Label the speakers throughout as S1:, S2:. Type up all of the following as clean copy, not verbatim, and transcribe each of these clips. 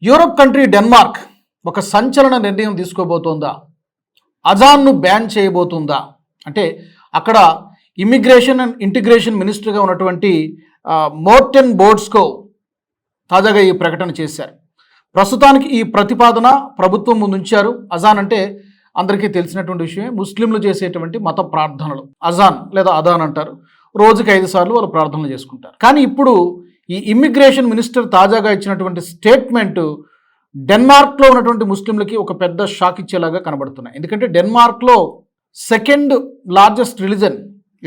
S1: Europe country Denmark ఒక సంచలన నిర్ణయం తీసుకోబోతోందా? అజాన్ను బ్యాన్ చేయబోతుందా? అంటే అక్కడ ఇమ్మిగ్రేషన్ అండ్ ఇంటిగ్రేషన్ మినిస్టర్గా ఉన్నటువంటి మోర్టెన్ బోర్డ్స్కో తాజాగా ఈ ప్రకటన చేశారు. ప్రస్తుతానికి ఈ ప్రతిపాదన ప్రభుత్వం ముందు ఉంచారు. అజాన్ అంటే అందరికీ తెలిసినటువంటి విషయమే. ముస్లింలు చేసేటువంటి మత ప్రార్థనలు అజాన్ లేదా అదాన్ అంటారు. రోజుకి 5 సార్లు వాళ్ళు ప్రార్థనలు చేసుకుంటారు. కానీ ఇప్పుడు ఈ ఇమ్మిగ్రేషన్ మినిస్టర్ తాజాగా ఇచ్చినటువంటి స్టేట్మెంట్ డెన్మార్క్లో ఉన్నటువంటి ముస్లింలకి ఒక పెద్ద షాక్ ఇచ్చేలాగా కనబడుతున్నాయి. ఎందుకంటే డెన్మార్క్లో second largest religion,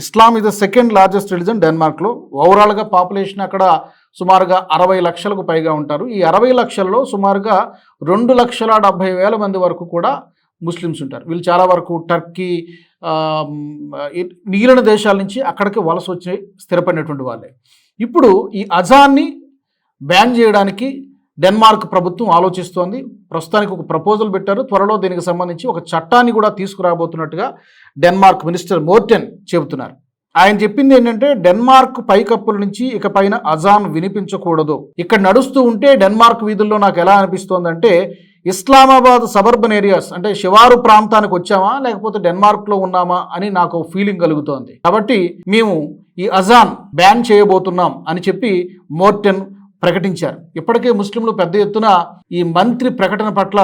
S1: Islam is the second largest religion డెన్మార్క్లో. ఓవరాల్గా పాపులేషన్ అక్కడ సుమారుగా 60 లక్షలకు పైగా ఉంటారు. ఈ 60 లక్షల్లో సుమారుగా 2,70,000 మంది వరకు కూడా ముస్లిమ్స్ ఉంటారు. వీళ్ళు చాలా వరకు టర్కీ, మిగిలిన దేశాల నుంచి అక్కడికి వలస వచ్చి స్థిరపడినటువంటి వాళ్ళే. ఇప్పుడు ఈ అజాన్ని బ్యాన్ చేయడానికి డెన్మార్క్ ప్రభుత్వం ఆలోచిస్తోంది. ప్రస్తుతానికి ఒక ప్రపోజల్ పెట్టారు. త్వరలో దీనికి సంబంధించి ఒక చట్టాన్ని కూడా తీసుకురాబోతున్నట్టుగా డెన్మార్క్ మినిస్టర్ మోర్టెన్ చెబుతున్నారు. ఆయన చెప్పింది ఏంటంటే డెన్మార్క్ పైకప్పుల నుంచి ఇక పైన అజాన్ వినిపించకూడదు. ఇక్కడ నడుస్తూ ఉంటే డెన్మార్క్ వీధుల్లో నాకు ఎలా అనిపిస్తోందంటే ఇస్లామాబాద్ సబర్బన్ ఏరియాస్ అంటే శివారు ప్రాంతానికి వచ్చామా లేకపోతే డెన్మార్క్లో ఉన్నామా అని నాకు ఫీలింగ్ కలుగుతోంది. కాబట్టి మేము ఈ అజాన్ బ్యాన్ చేయబోతున్నాం అని చెప్పి మోర్టెన్ ప్రకటించారు. ఇప్పటికే ముస్లింలు పెద్ద ఎత్తున ఈ మంత్రి ప్రకటన పట్ల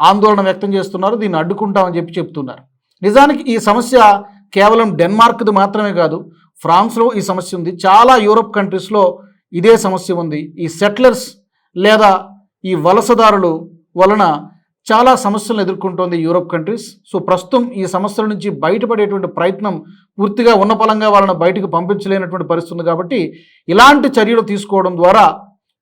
S1: ఆందోళన వ్యక్తం చేస్తున్నారు. దీన్ని అడ్డుకుంటామని చెప్తున్నారు. నిజానికి ఈ సమస్య కేవలం డెన్మార్క్ది మాత్రమే కాదు, ఫ్రాన్స్లో ఈ సమస్య ఉంది. చాలా యూరోప్ కంట్రీస్లో ఇదే సమస్య ఉంది. ఈ సెటిలర్స్ లేదా ఈ వలసదారులు వలన చాలా సమస్యలను ఎదుర్కొంటోంది యూరోప్ కంట్రీస్. సో ప్రస్తుతం ఈ సమస్యల నుంచి బయటపడేటువంటి ప్రయత్నం పూర్తిగా ఉన్నపలంగా వాళ్ళని బయటకు పంపించలేనటువంటి పరిస్థితి ఉంది. కాబట్టి ఇలాంటి చర్యలు తీసుకోవడం ద్వారా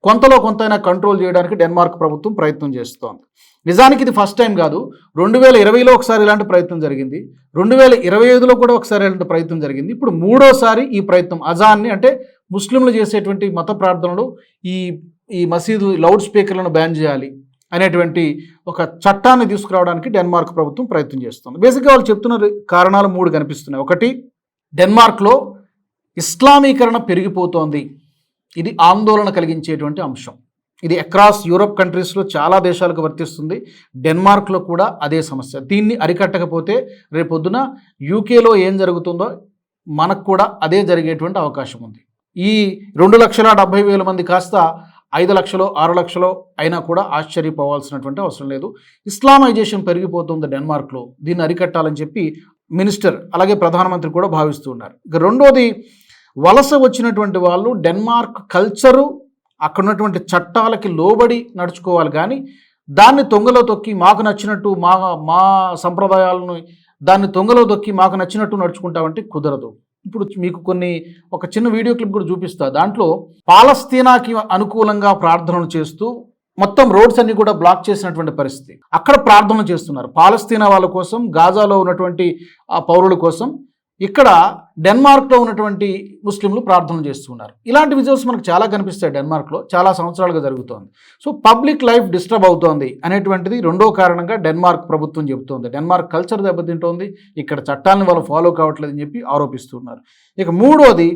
S1: కొంతలో కొంతైనా కంట్రోల్ చేయడానికి డెన్మార్క్ ప్రభుత్వం ప్రయత్నం చేస్తోంది. నిజానికి ఇది ఫస్ట్ టైం కాదు. 2020లో ఒకసారి ఇలాంటి ప్రయత్నం జరిగింది. 2025లో కూడా ఒకసారి ఇలాంటి ప్రయత్నం జరిగింది. ఇప్పుడు మూడోసారి ఈ ప్రయత్నం అజాన్ని అంటే ముస్లింలు చేసేటువంటి మత ప్రార్థనలు ఈ మసీదు లౌడ్ స్పీకర్లను బ్యాన్ చేయాలి అనేటువంటి ఒక చట్టాన్ని తీసుకురావడానికి డెన్మార్క్ ప్రభుత్వం ప్రయత్నం చేస్తుంది. బేసిక్గా వాళ్ళు చెప్తున్న కారణాలు 3 కనిపిస్తున్నాయి. ఒకటి, డెన్మార్క్లో ఇస్లామీకరణ పెరిగిపోతోంది. ఇది ఆందోళన కలిగించేటువంటి అంశం. ఇది అక్రాస్ యూరోప్ కంట్రీస్లో చాలా దేశాలకు వర్తిస్తుంది. డెన్మార్క్లో కూడా అదే సమస్య. దీన్ని అరికట్టకపోతే రేపొద్దున యూకేలో ఏం జరుగుతుందో మనకు కూడా అదే జరిగేటువంటి అవకాశం ఉంది. ఈ 2,70,000 మంది కాస్త 5 లక్షలు 6 లక్షలు అయినా కూడా ఆశ్చర్యపోవాల్సినటువంటి అవసరం లేదు. ఇస్లామైజేషన్ పెరిగిపోతుంది డెన్మార్క్లో. దీన్ని అరికట్టాలని చెప్పి మినిస్టర్ అలాగే ప్రధానమంత్రి కూడా భావిస్తూ ఉన్నారు. ఇక రెండోది, వలస వచ్చినటువంటి వాళ్ళు డెన్మార్క్ కల్చరు అక్కడ ఉన్నటువంటి చట్టాలకి లోబడి నడుచుకోవాలి. కానీ దాన్ని తొంగలో తొక్కి మాకు నచ్చినట్టు మా సంప్రదాయాలను దాన్ని తొంగలో తొక్కి మాకు నచ్చినట్టు నడుచుకుంటామంటే కుదరదు. ఇప్పుడు మీకు ఒక చిన్న వీడియో క్లిప్ కూడా చూపిస్తా. దాంట్లో పాలస్తీనాకి అనుకూలంగా ప్రార్థనలు చేస్తూ మొత్తం రోడ్స్ అన్ని కూడా బ్లాక్ చేసినటువంటి పరిస్థితి. అక్కడ ప్రార్థనలు చేస్తున్నారు పాలస్తీనా వాళ్ళ కోసం, గాజాలో ఉన్నటువంటి పౌరుల కోసం. ఇక్కడ డెన్మార్క్లో ఉన్నటువంటి ముస్లింలు ప్రార్థనలు చేస్తున్నారు. ఇలాంటి విజువల్స్ మనకు చాలా కనిపిస్తాయి. డెన్మార్క్లో చాలా సంవత్సరాలుగా జరుగుతోంది. సో పబ్లిక్ లైఫ్ డిస్టర్బ్ అవుతోంది అనేటువంటిది రెండో కారణంగా డెన్మార్క్ ప్రభుత్వం చెబుతోంది. డెన్మార్క్ కల్చర్ దెబ్బతింటోంది, ఇక్కడ చట్టాలను వాళ్ళు ఫాలో కావట్లేదని చెప్పి ఆరోపిస్తున్నారు. ఇక మూడోది,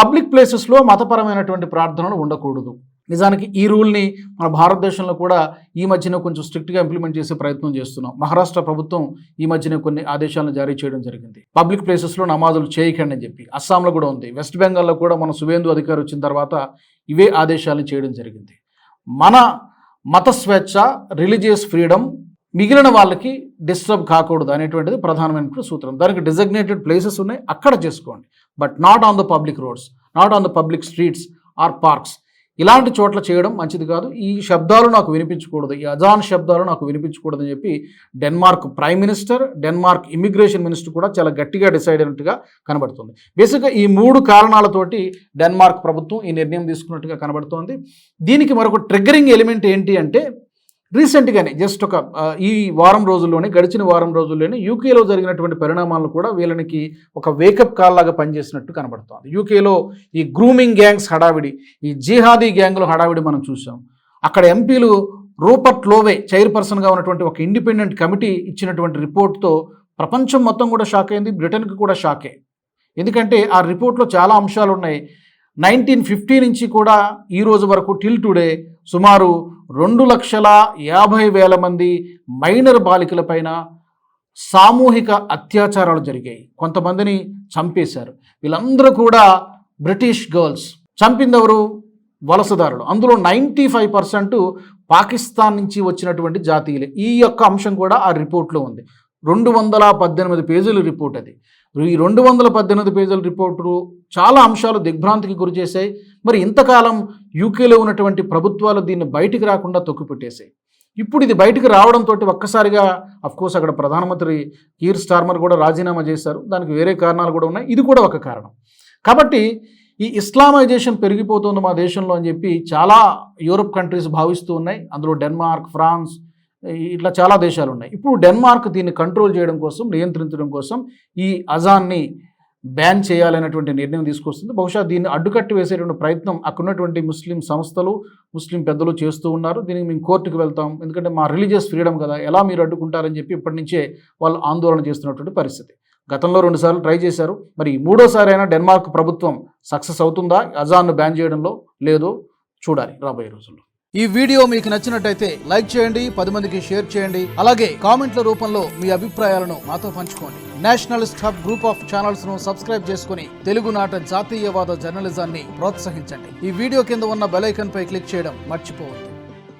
S1: పబ్లిక్ ప్లేసెస్లో మతపరమైనటువంటి ప్రార్థనలు ఉండకూడదు. నిజానికి ఈ రూల్ని మన భారతదేశంలో కూడా ఈ మధ్యన కొంచెం స్ట్రిక్ట్గా ఇంప్లిమెంట్ చేసే ప్రయత్నం చేస్తున్నాం. మహారాష్ట్ర ప్రభుత్వం ఈ మధ్యన కొన్ని ఆదేశాలను జారీ చేయడం జరిగింది. పబ్లిక్ ప్లేసెస్లో నమాజులు చేయకండి అని చెప్పి. అస్సాంలో కూడా ఉంది. వెస్ట్ బెంగాల్లో కూడా మన సువేందు అధికారి వచ్చిన తర్వాత ఇవే ఆదేశాలను చేయడం జరిగింది. మన మత స్వేచ్ఛ, రిలీజియస్ ఫ్రీడమ్ మిగిలిన వాళ్ళకి డిస్టర్బ్ కాకూడదు అనేటువంటిది ప్రధానమైన సూత్రం. దానికి డిజగ్నేటెడ్ ప్లేసెస్ ఉన్నాయి, అక్కడ చేసుకోండి. But not on the public roads, not on the public streets or parks. ఇలాంటి చోట్ల చేయడం మంచిది కాదు. ఈ శబ్దాలు నాకు వినిపించకూడదు, ఈ అజాన్ శబ్దాలు నాకు వినిపించకూడదు అని చెప్పి Denmark prime minister, Denmark immigration minister కూడా చాలా గట్టిగా డిసైడ్ అయినట్టుగా కనబడుతుంది. బేసిక్గా ఈ 3 కారణాలతోటి డెన్మార్క్ ప్రభుత్వం ఈ నిర్ణయం తీసుకున్నట్టుగా కనబడుతోంది. దీనికి మరొక ట్రిగ్గరింగ్ ఎలిమెంట్ ఏంటి అంటే రీసెంట్గానే జస్ట్ గడిచిన వారం రోజుల్లోనే యూకేలో జరిగినటువంటి పరిణామాలను కూడా వీళ్ళకి ఒక వేకప్ కాల్ లాగా పనిచేసినట్టు కనబడుతోంది. యూకేలో ఈ గ్రూమింగ్ గ్యాంగ్స్ హడావిడి, ఈ జిహాదీ గ్యాంగుల హడావిడి మనం చూసాం. అక్కడ ఎంపీలు రూపర్ట్ లోవే చైర్పర్సన్గా ఉన్నటువంటి ఒక ఇండిపెండెంట్ కమిటీ ఇచ్చినటువంటి రిపోర్ట్తో ప్రపంచం మొత్తం కూడా షాక్ అయింది. బ్రిటన్కి కూడా షాకే. ఎందుకంటే ఆ రిపోర్ట్లో చాలా అంశాలు ఉన్నాయి. 1950 నుంచి కూడా ఈ రోజు వరకు టిల్ టుడే సుమారు 2,50,000 మంది మైనర్ బాలికలపైన సామూహిక అత్యాచారాలు జరిగాయి. కొంతమందిని చంపేశారు. వీళ్ళందరూ కూడా బ్రిటిష్ గర్ల్స్. చంపిందెవరు? వలసదారులు. అందులో 95% పాకిస్తాన్ నుంచి వచ్చినటువంటి జాతీయులే. ఈ యొక్క అంశం కూడా ఆ రిపోర్ట్లో ఉంది. 218 పేజీల రిపోర్ట్ అది. ఈ 218 పేజీల రిపోర్టు చాలా అంశాలు దిగ్భ్రాంతికి గురి చేశాయి. మరి ఇంతకాలం యూకేలో ఉన్నటువంటి ప్రభుత్వాలు దీన్ని బయటికి రాకుండా తొక్కిపెట్టేశాయి. ఇప్పుడు ఇది బయటికి రావడంతో ఒక్కసారిగా అఫ్కోర్స్ అక్కడ ప్రధానమంత్రి కీర్ స్టార్మర్ కూడా రాజీనామా చేశారు. దానికి వేరే కారణాలు కూడా ఉన్నాయి. ఇది కూడా ఒక కారణం. కాబట్టి ఈ ఇస్లామైజేషన్ పెరిగిపోతుంది మా దేశంలో అని చెప్పి చాలా యూరోప్ కంట్రీస్ భావిస్తూ ఉన్నాయి. అందులో డెన్మార్క్, ఫ్రాన్స్, ఇట్లా చాలా దేశాలు ఉన్నాయి. ఇప్పుడు డెన్మార్క్ దీన్ని కంట్రోల్ చేయడం కోసం, నియంత్రించడం కోసం ఈ అజాన్ని బ్యాన్ చేయాలనేటువంటి నిర్ణయం తీసుకొస్తుంది. బహుశా దీన్ని అడ్డుకట్టి వేసేటువంటి ప్రయత్నం అక్కడ ఉన్నటువంటి ముస్లిం సంస్థలు, ముస్లిం పెద్దలు చేస్తూ ఉన్నారు. దీనికి మేము కోర్టుకు వెళ్తాం, ఎందుకంటే మా రిలీజియస్ ఫ్రీడమ్ కదా, ఎలా మీరు అడ్డుకుంటారని చెప్పి ఇప్పటి నుంచే వాళ్ళు ఆందోళన చేస్తున్నటువంటి పరిస్థితి. గతంలో 2 సార్లు ట్రై చేశారు. మరి 3వ అయినా డెన్మార్క్ ప్రభుత్వం సక్సెస్ అవుతుందా అజాన్ను బ్యాన్ చేయడంలో? లేదో చూడాలి రాబోయే రోజుల్లో. ఈ వీడియో మీకు నచ్చినట్టయితే లైక్ చేయండి, 10 మందికి షేర్ చేయండి. అలాగే కామెంట్ల రూపంలో మీ అభిప్రాయాలను మాతో పంచుకోండి. Nationalist hub group of channels ను సబ్స్క్రైబ్ చేసుకుని తెలుగునాట జాతీయవాద జర్నలిజాన్ని ప్రోత్సహించండి. ఈ వీడియో కింద ఉన్న బెల్ ఐకాన్ పై క్లిక్ చేయడం మర్చిపోవద్దు.